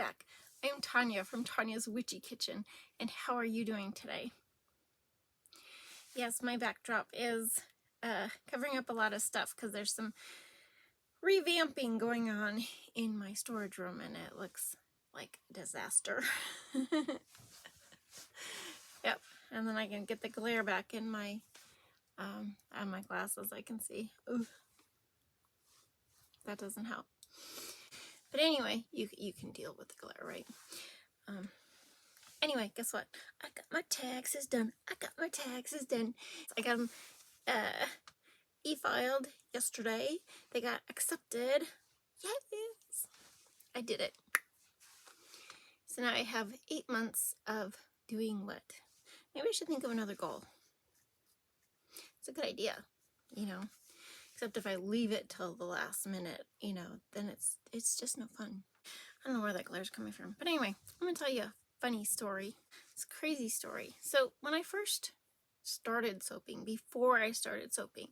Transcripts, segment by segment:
back. I am Tonya from Tonya's Witchy Kitchen, and how are you doing today? Yes, my backdrop is covering up a lot of stuff because there's some revamping going on in my storage room, and it looks like a disaster. Yep, and then I can get the glare back in my on my glasses. I can see. Ooh, that doesn't help. But anyway, you can deal with the glare, right? Anyway, guess what? I got my taxes done. I got them e-filed yesterday. They got accepted. Yes! I did it. So now I have 8 months of doing what? Maybe I should think of another goal. It's a good idea, you know. Except if I leave it till the last minute, you know, then it's just no fun. I don't know where that glare's coming from. But anyway, I'm going to tell you a funny story. It's a crazy story. So when I first started soaping, before I started soaping,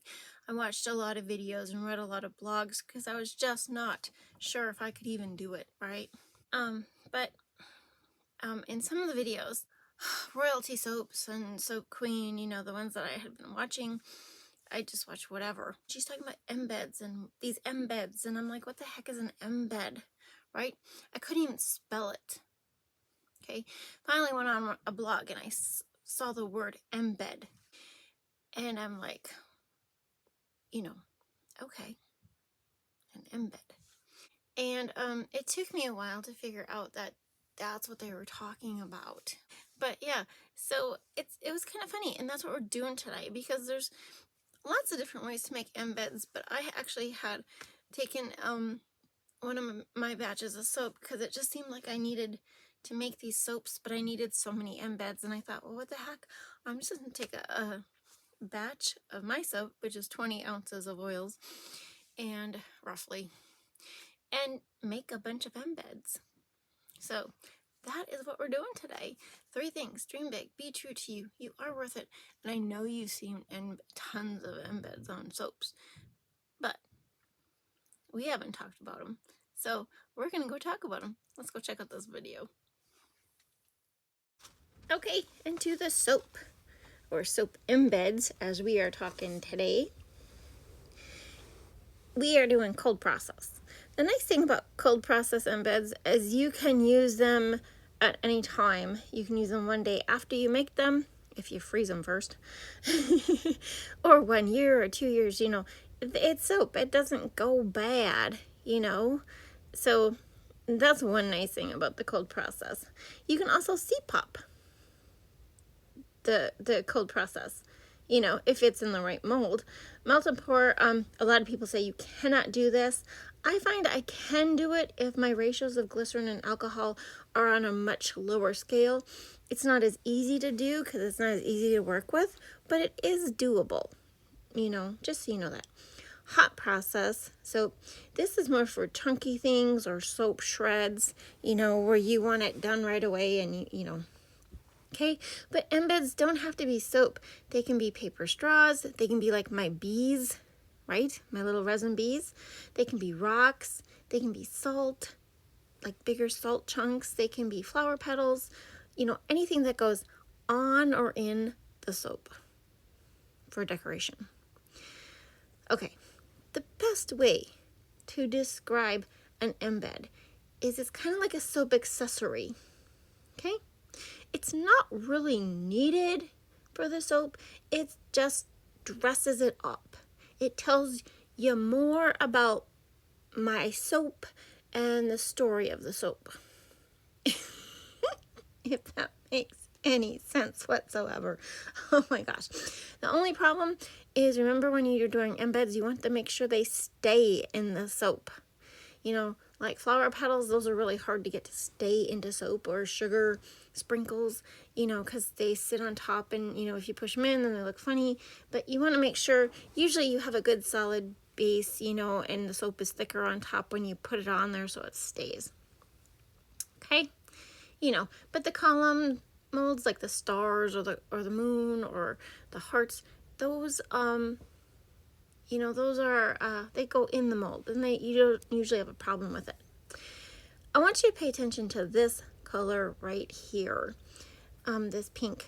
I watched a lot of videos and read a lot of blogs because I was just not sure if I could even do it, right? But in some of the videos, Royalty Soaps and Soap Queen, you know, the ones that I had been watching, I just watched whatever. She's talking about embeds and these embeds, and I'm like, what the heck is an embed, right? I couldn't even spell it. Okay, finally went on a blog and I saw the word embed, and I'm like, you know, okay, an embed. And it took me a while to figure out that that's what they were talking about. But yeah, so it was kind of funny, and that's what we're doing today, because there's lots of different ways to make embeds, but I actually had taken one of my batches of soap because it just seemed like I needed to make these soaps, but I needed so many embeds, and I thought, well, what the heck, I'm just going to take a batch of my soap, which is 20 ounces of oils, and roughly, and make a bunch of embeds. So that is what we're doing today. 3 things. Dream big. Be true to you. You are worth it. And I know you've seen tons of embeds on soaps, but we haven't talked about them. So we're going to go talk about them. Let's go check out this video. Okay, into the soap, or soap embeds, as we are talking today. We are doing cold process. The nice thing about cold process embeds is you can use them at any time. You can use them one day after you make them, if you freeze them first, or 1 year or 2 years, you know. It's soap. It doesn't go bad, you know. So that's one nice thing about the cold process. You can also CPOP the cold process, you know, if it's in the right mold. Melt and pour, a lot of people say you cannot do this. I find I can do it if my ratios of glycerin and alcohol are on a much lower scale. It's not as easy to do because it's not as easy to work with, but it is doable, you know, just so you know that. Hot process, so this is more for chunky things or soap shreds, you know, where you want it done right away, and you know. Okay, but embeds don't have to be soap. They can be paper straws. They can be like my bees, right? My little resin bees. They can be rocks. They can be salt, like bigger salt chunks. They can be flower petals, you know, anything that goes on or in the soap for decoration. Okay, the best way to describe an embed is it's kind of like a soap accessory, okay? It's not really needed for the soap. It just dresses it up. It tells you more about my soap and the story of the soap. If that makes any sense whatsoever. Oh my gosh. The only problem is, remember when you're doing embeds, you want to make sure they stay in the soap. You know, like flower petals, those are really hard to get to stay into soap, or sugar sprinkles, you know, because they sit on top, and, you know, if you push them in, then they look funny. But you want to make sure, usually you have a good solid base, you know, and the soap is thicker on top when you put it on there so it stays. Okay? You know, but the column molds, like the stars or the moon or the hearts, those you know, those are they go in the mold, and you don't usually have a problem with it. I want you to pay attention to this color right here, this pink.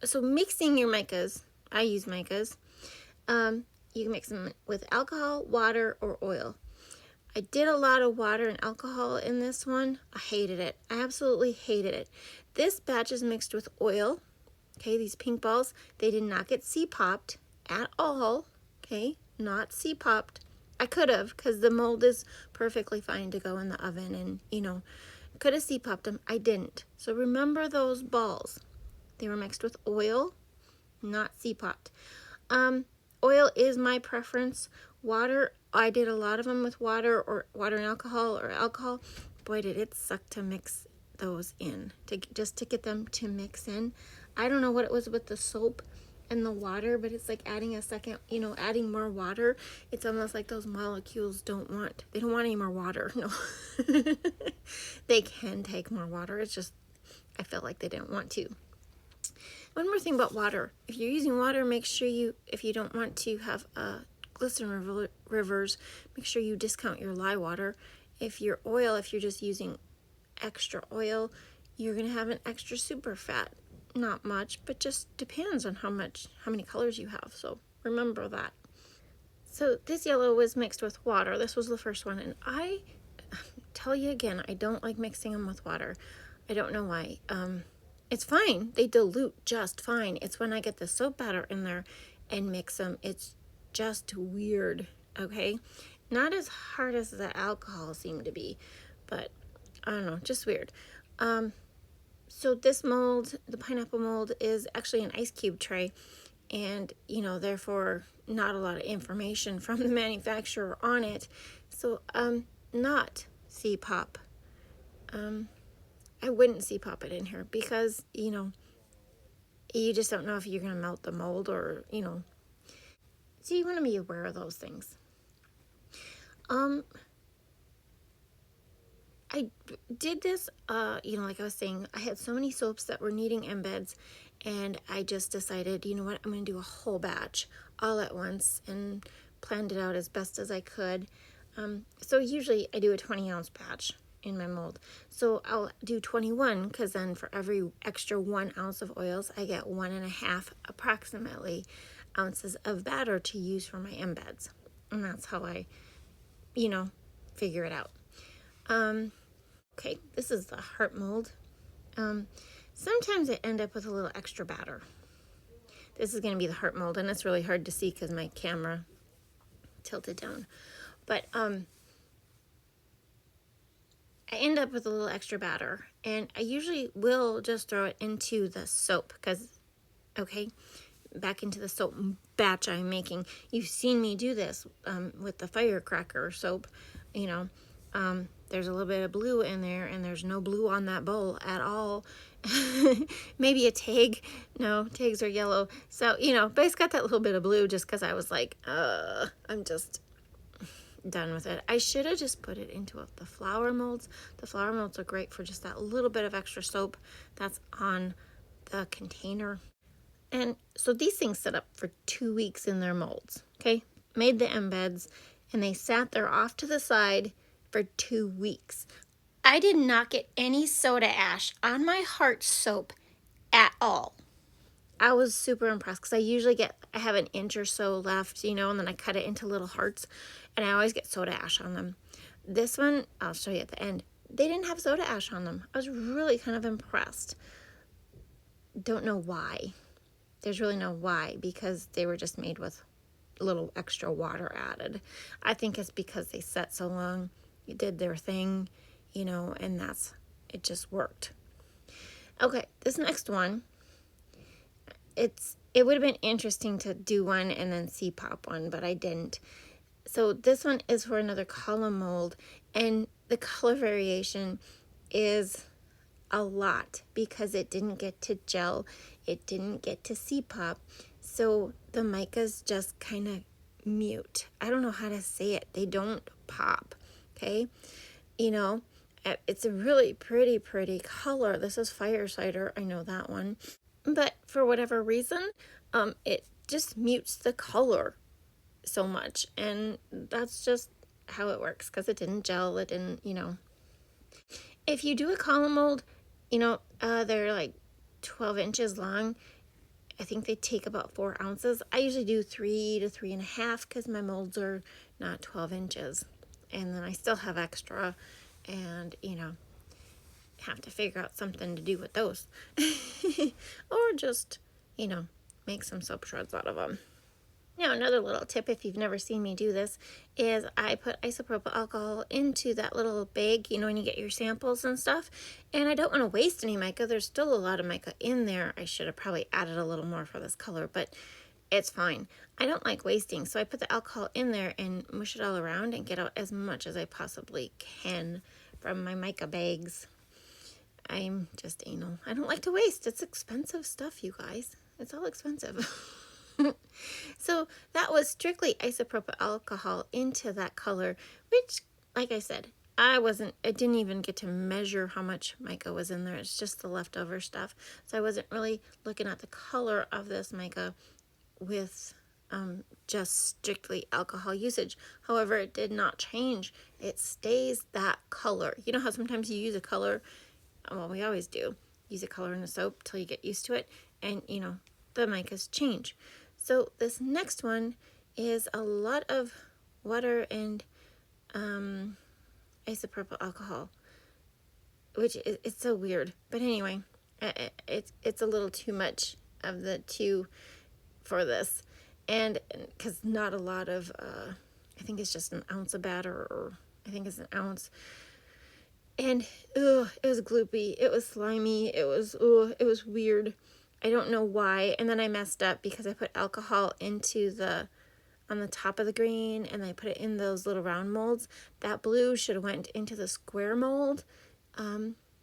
So mixing your micas, I use micas. You can mix them with alcohol, water, or oil. I did a lot of water and alcohol in this one. I hated it. I absolutely hated it. This batch is mixed with oil. Okay, these pink balls, they did not get CPOP'd at all. Okay, not CPOP'd. I could have, because the mold is perfectly fine to go in the oven, and could have CPOP'd them. I didn't. So remember those balls. They were mixed with oil, not CPOP'd. Oil is my preference. Water, I did a lot of them with water, or water and alcohol, or alcohol. Boy, did it suck to mix those in, just to get them to mix in. I don't know what it was with the soap and the water, but it's like adding a second, adding more water. It's almost like those molecules they don't want any more water. No. They can take more water. It's just, I felt like they didn't want to. One more thing about water. If you're using water, make sure if you don't want to have glycerin rivers, make sure you discount your lye water. If you're just using extra oil, you're going to have an extra super fat. Not much, but just depends on how many colors you have. So remember that. So this yellow was mixed with water. This was the first one. And I tell you again, I don't like mixing them with water. I don't know why. It's fine. They dilute just fine. It's when I get the soap batter in there and mix them, it's just weird, okay? Not as hard as the alcohol seemed to be, but I don't know, just weird. So this mold, the pineapple mold, is actually an ice cube tray, and therefore not a lot of information from the manufacturer on it. So not CPOP. I wouldn't CPOP it in here because you just don't know if you're gonna melt the mold, or so you want to be aware of those things. I did this, like I was saying, I had so many soaps that were needing embeds, and I just decided, you know what, I'm going to do a whole batch all at once, and planned it out as best as I could. So usually I do a 20-ounce batch in my mold. So I'll do 21, because then for every extra 1 ounce of oils, I get 1.5 approximately ounces of batter to use for my embeds. And that's how I, figure it out. Okay, this is the heart mold. Sometimes I end up with a little extra batter. This is going to be the heart mold, and it's really hard to see because my camera tilted down. But I end up with a little extra batter, and I usually will just throw it into the soap because, back into the soap batch I'm making. You've seen me do this with the firecracker soap, there's a little bit of blue in there, and there's no blue on that bowl at all. Maybe a tag. No, tags are yellow. So, but it's got that little bit of blue just because I was like, I'm just done with it. I should have just put it into the flower molds. The flower molds are great for just that little bit of extra soap that's on the container. And so these things set up for 2 weeks in their molds, okay? Made the embeds, and they sat there off to the side for 2 weeks. I did not get any soda ash on my heart soap at all. I was super impressed because I have an inch or so left, and then I cut it into little hearts, and I always get soda ash on them. This one, I'll show you at the end, they didn't have soda ash on them. I was really kind of impressed. Don't know why. There's really no why, because they were just made with a little extra water added. I think it's because they set so long, it did their thing, and it just worked. Okay, this next one, it would have been interesting to do one and then CPOP one, but I didn't. So this one is for another column mold, and the color variation is a lot because it didn't get to gel, it didn't get to CPOP, so the micas just kind of mute. I don't know how to say it. They don't pop, okay? It's a really pretty color. This is fire cider, I know that one. But for whatever reason, it just mutes the color so much, and that's just how it works, because it didn't gel. It didn't, If you do a column mold, they're like 12 inches long. I think they take about 4 ounces. I usually do 3 to 3.5 because my molds are not 12 inches. And then I still have extra and, have to figure out something to do with those. Or just, make some soap shreds out of them. Now, another little tip, if you've never seen me do this, is I put isopropyl alcohol into that little bag, when you get your samples and stuff. And I don't want to waste any mica. There's still a lot of mica in there. I should have probably added a little more for this color, but it's fine. I don't like wasting, so I put the alcohol in there and mush it all around and get out as much as I possibly can from my mica bags. I'm just anal. I don't like to waste. It's expensive stuff, you guys. It's all expensive. So that was strictly isopropyl alcohol into that color, which, like I said, I didn't even get to measure how much mica was in there. It's just the leftover stuff. So I wasn't really looking at the color of this mica with just strictly alcohol usage. However, it did not change. It stays that color. You know how sometimes you use a color, well, we always do, use a color in a soap till you get used to it, and the micas change. So this next one is a lot of water and isopropyl alcohol, which it's so weird. But anyway, it's a little too much of the two for this, and because not a lot of, I think it's just an ounce of batter, or I think it's an ounce. And it was gloopy, it was slimy, it was weird. I don't know why. And then I messed up because I put alcohol on the top of the green, and I put it in those little round molds. That blue should have went into the square mold,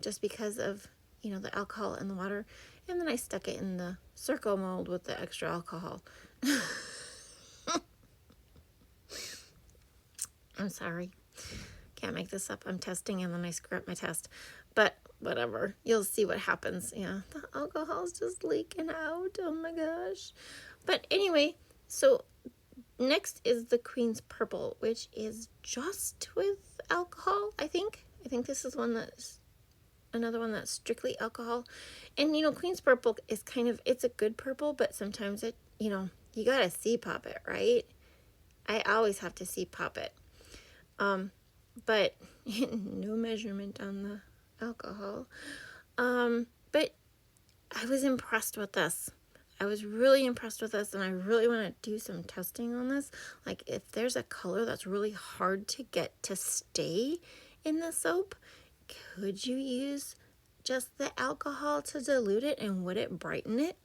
just because of, the alcohol and the water. And then I stuck it in the circle mold with the extra alcohol. I'm sorry. Can't make this up. I'm testing and then I screw up my test. But whatever. You'll see what happens. Yeah, the alcohol's just leaking out. Oh my gosh. But anyway, so next is the Queen's Purple, which is just with alcohol, I think. I think this is another one that's strictly alcohol. And, Queen's Purple is it's a good purple, but sometimes it, you gotta CPOP it, right? I always have to CPOP it. But no measurement on the alcohol. But I was impressed with this. I was really impressed with this, and I really want to do some testing on this. Like, if there's a color that's really hard to get to stay in the soap, could you use just the alcohol to dilute it, and would it brighten it?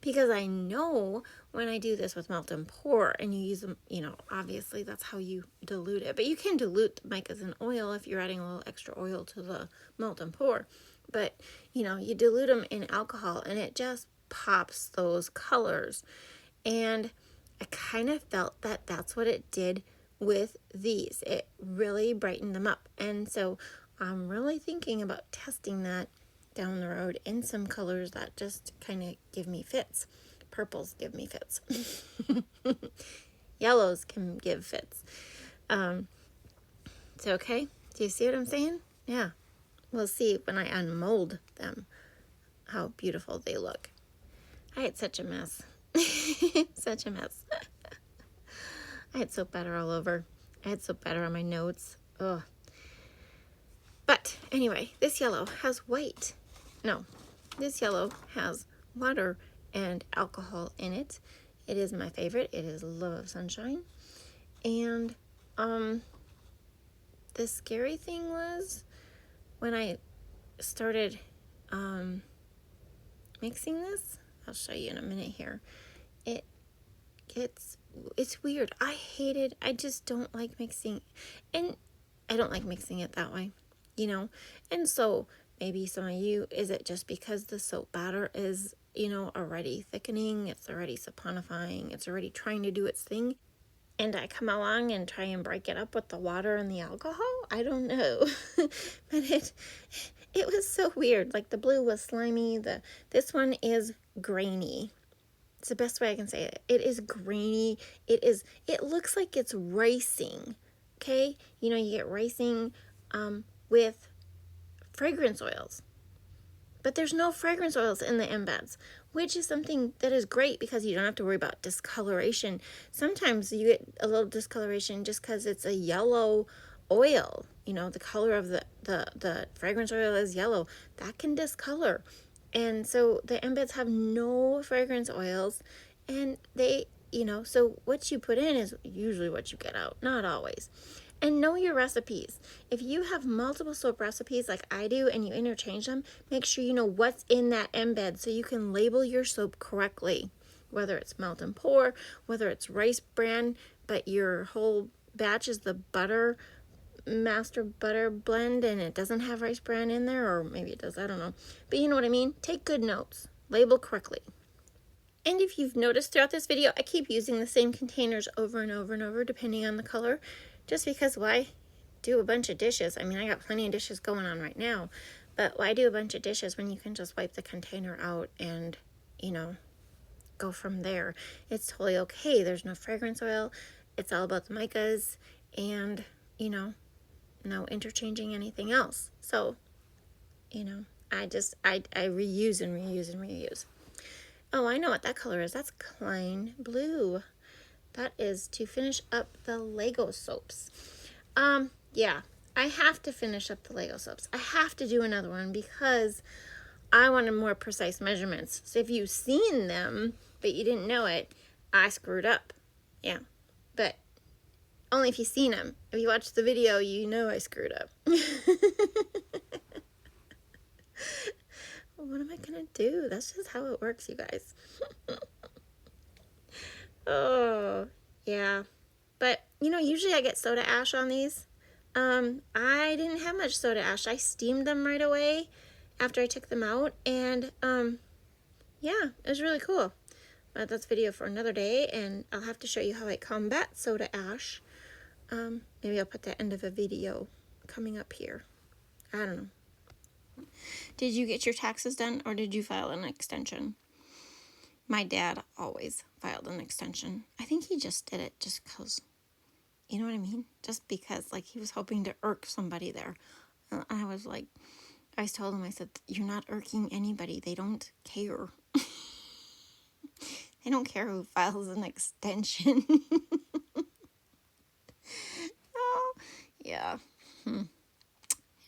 Because I know when I do this with melt and pour, and you use them, obviously that's how you dilute it. But you can dilute the micas in oil if you're adding a little extra oil to the melt and pour. But, you dilute them in alcohol, and it just pops those colors. And I kind of felt that that's what it did with these. It really brightened them up. And so I'm really thinking about testing that down the road in some colors that just kind of give me fits. Purples give me fits. Yellows can give fits. So, okay, do you see what I'm saying? Yeah, we'll see when I unmold them how beautiful they look. I had such a mess. Such a mess. I had soap batter all over. I had soap batter on my notes. Ugh. But anyway, this yellow has white. No, this yellow has water and alcohol in it. It is my favorite. It is Love of Sunshine. And the scary thing was when I started mixing this, I'll show you in a minute here. It's weird. I just don't like mixing, and I don't like mixing it that way, and so maybe some of you, is it just because the soap batter is, already thickening, it's already saponifying, it's already trying to do its thing, and I come along and try and break it up with the water and the alcohol? I don't know. But it was so weird. Like, the blue was slimy, this one is grainy. It's the best way I can say it. It is grainy. It looks like it's racing, Okay, you know, you get ricing with fragrance oils. But there's no fragrance oils in the embeds, which is something that is great because you don't have to worry about discoloration. Sometimes you get a little discoloration just because it's a yellow oil. You know, the color of the fragrance oil is yellow. That can discolor. And so the embeds have no fragrance oils, and they, you know, so what you put in is usually what you get out, not always. And know your recipes. If you have multiple soap recipes like I do and you interchange them, make sure you know what's in that embed so you can label your soap correctly. Whether it's melt and pour, whether it's rice bran, but your whole batch is the butter, master butter blend and it doesn't have rice bran in there, or maybe it does, I don't know. But you know what I mean? Take good notes. Label correctly. And if you've noticed throughout this video, I keep using the same containers over and over and over depending on the color, just because why do a bunch of dishes? I mean, I got plenty of dishes going on right now, but why do a bunch of dishes when you can just wipe the container out and, you know, go from there? It's totally okay. There's no fragrance oil. It's all about the micas and, you know, no interchanging anything else. So, you know, I reuse and reuse and reuse. Oh, I know what that color is. That's Klein Blue. That is to finish up the Lego soaps. Yeah, I have to finish up the Lego soaps. I have to do another one because I wanted more precise measurements. So if you've seen them, but you didn't know it, I screwed up. Yeah, but only if you've seen them. If you watch the video, you know I screwed up. What am I gonna do? That's just how it works, you guys. Oh, yeah. But, you know, usually I get soda ash on these. I didn't have much soda ash. I steamed them right away after I took them out. And, yeah, it was really cool. But that's a video for another day. And I'll have to show you how I combat soda ash. Maybe I'll put the end of a video coming up here. I don't know. Did you get your taxes done or did you file an extension? My dad always filed an extension. I think he just did it just because, you know what I mean? Just because, like, he was hoping to irk somebody there. I was like, I told him, I said, you're not irking anybody. They don't care. They don't care who files an extension. Oh, yeah.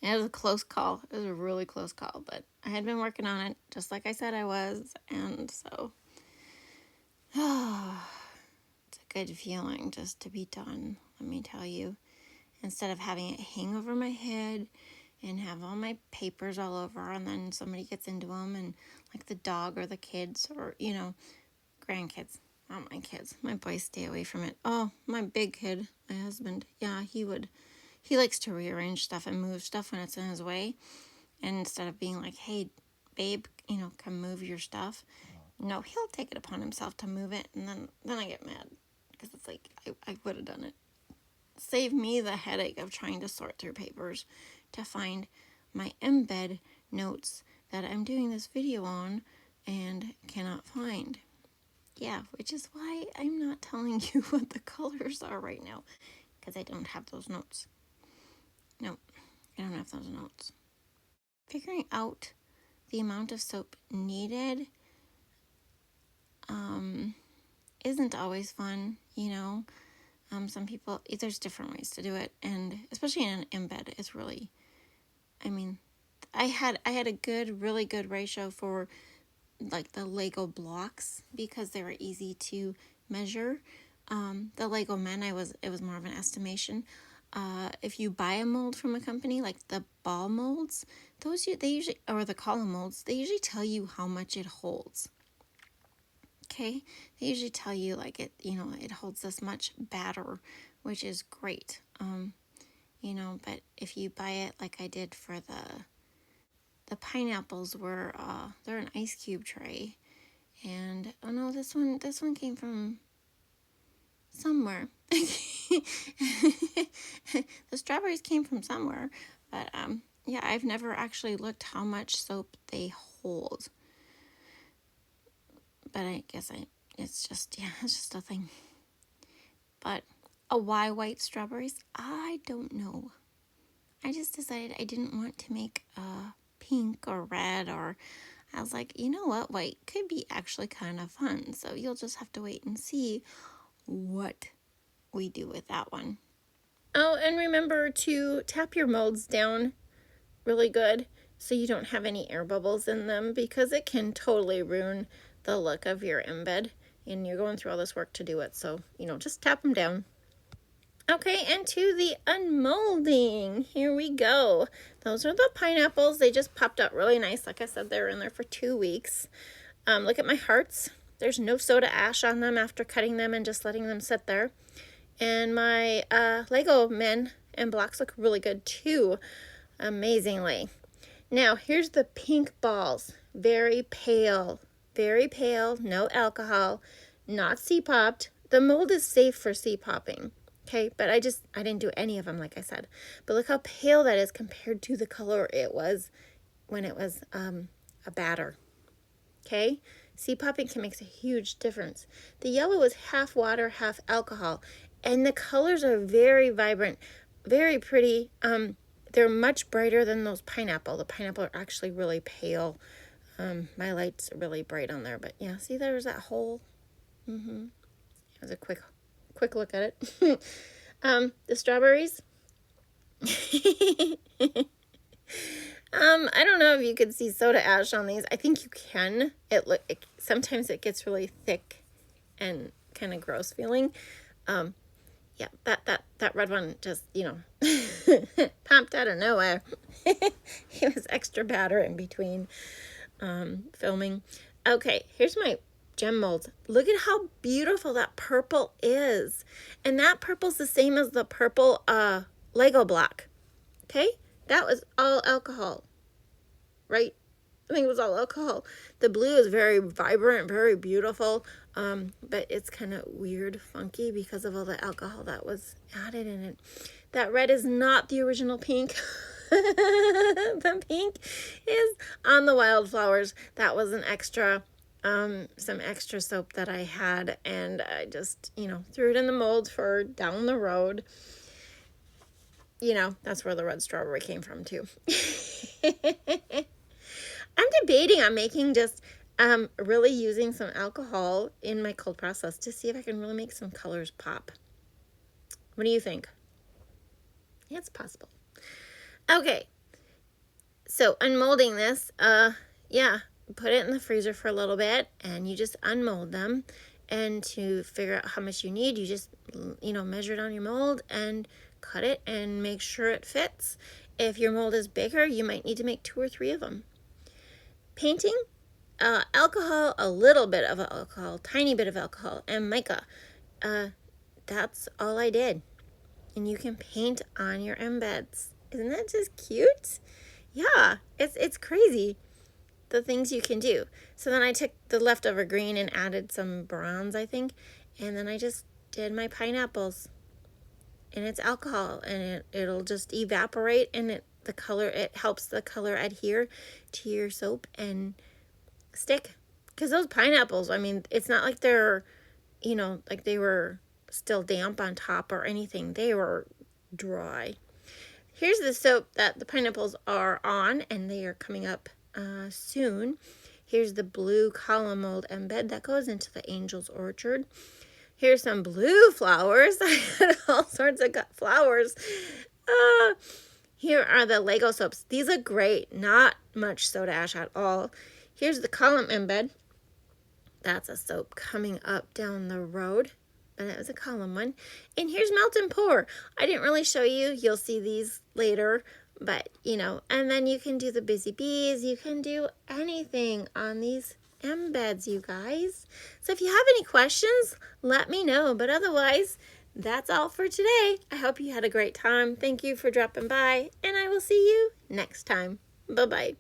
It was a close call. It was a really close call, but I had been working on it just like I said I was, and so it's a good feeling just to be done, let me tell you. Instead of having it hang over my head and have all my papers all over, and then somebody gets into them, and like the dog or the kids or, you know, grandkids. Not my kids. My boys stay away from it. Oh, my big kid, my husband, yeah, he likes to rearrange stuff and move stuff when it's in his way. And instead of being like, hey, babe, you know, come move your stuff. No, he'll take it upon himself to move it. And then I get mad because it's like, I would have done it. Save me the headache of trying to sort through papers to find my embed notes that I'm doing this video on and cannot find. Yeah, which is why I'm not telling you what the colors are right now, because I don't have those notes. No, I don't have those notes. Figuring out the amount of soap needed isn't always fun, you know. Some people, there's different ways to do it, and especially in an embed, it's really, I mean, I had a really good ratio for like the Lego blocks because they were easy to measure. The Lego men, it was more of an estimation. If you buy a mold from a company, like the ball molds, they usually, or the column molds, they usually tell you how much it holds. Okay, they usually tell you like it, you know, it holds this much batter, which is great. You know, but if you buy it like I did for the pineapples, were they're an ice cube tray, and oh no, this one came from somewhere. The strawberries came from somewhere, but yeah, I've never actually looked how much soap they hold. But I guess it's just a thing. But Why white strawberries? I don't know. I just decided I didn't want to make pink or red, or I was like, you know what, white could be actually kind of fun. So you'll just have to wait and see what we do with that one. Oh, and remember to tap your molds down really good so you don't have any air bubbles in them, because it can totally ruin the look of your embed, and you're going through all this work to do it. So, just tap them down. Okay, and to the unmolding. Here we go. Those are the pineapples. They just popped out really nice. Like I said, they were in there for 2 weeks. Look at my hearts. There's no soda ash on them after cutting them and just letting them sit there. And my Lego men and blocks look really good too, amazingly. Now, here's the pink balls. Very pale, no alcohol, not CPOP'd. The mold is safe for CPOPing. Okay, but I didn't do any of them, like I said. But look how pale that is compared to the color it was when it was a batter. Okay, CPOPing can make a huge difference. The yellow is half water, half alcohol. And the colors are very vibrant, very pretty. They're much brighter than those pineapple. The pineapple are actually really pale. My light's really bright on there. But yeah, see there's that hole? It was a quick look at it. The strawberries. I don't know if you could see soda ash on these. I think you can. Sometimes it gets really thick and kind of gross feeling. Yeah, that red one just, popped out of nowhere. It was extra batter in between filming. Okay, here's my gem molds. Look at how beautiful that purple is. And that purple's the same as the purple Lego block. Okay? That was all alcohol. Right? I think it was all alcohol. The blue is very vibrant, very beautiful. But it's kind of weird, funky because of all the alcohol that was added in it. That red is not the original pink. The pink is on the wildflowers. That was an extra, some extra soap that I had, and I just, threw it in the mold for down the road. That's where the red strawberry came from too. I'm debating on making just really using some alcohol in my cold process to see if I can really make some colors pop. What do you think? Yeah, it's possible. Okay, so unmolding this, put it in the freezer for a little bit, and you just unmold them. And to figure out how much you need, you just, measure it on your mold and cut it and make sure it fits. If your mold is bigger, you might need to make 2 or 3 of them. Painting, alcohol, a little bit of alcohol, tiny bit of alcohol, and mica. That's all I did. And you can paint on your embeds. Isn't that just cute? Yeah, it's crazy, the things you can do. So then I took the leftover green and added some bronze, I think, and then I just did my pineapples. And it's alcohol, and it'll just evaporate, and it helps the color adhere to your soap and stick. Because those pineapples, it's not like they're, like they were still damp on top or anything. They were dry. Here's the soap that the pineapples are on, and they are coming up soon. Here's the blue column mold embed that goes into the Angel's Orchard. Here's some blue flowers. I had all sorts of flowers. Here are the Lego soaps. These are great. Not much soda ash at all. Here's the column embed. That's a soap coming up down the road. And it was a column one. And here's Melt and Pour. I didn't really show you. You'll see these later. But, and then you can do the Busy Bees. You can do anything on these embeds, you guys. So if you have any questions, let me know. But otherwise, that's all for today. I hope you had a great time. Thank you for dropping by, and I will see you next time. Bye-bye.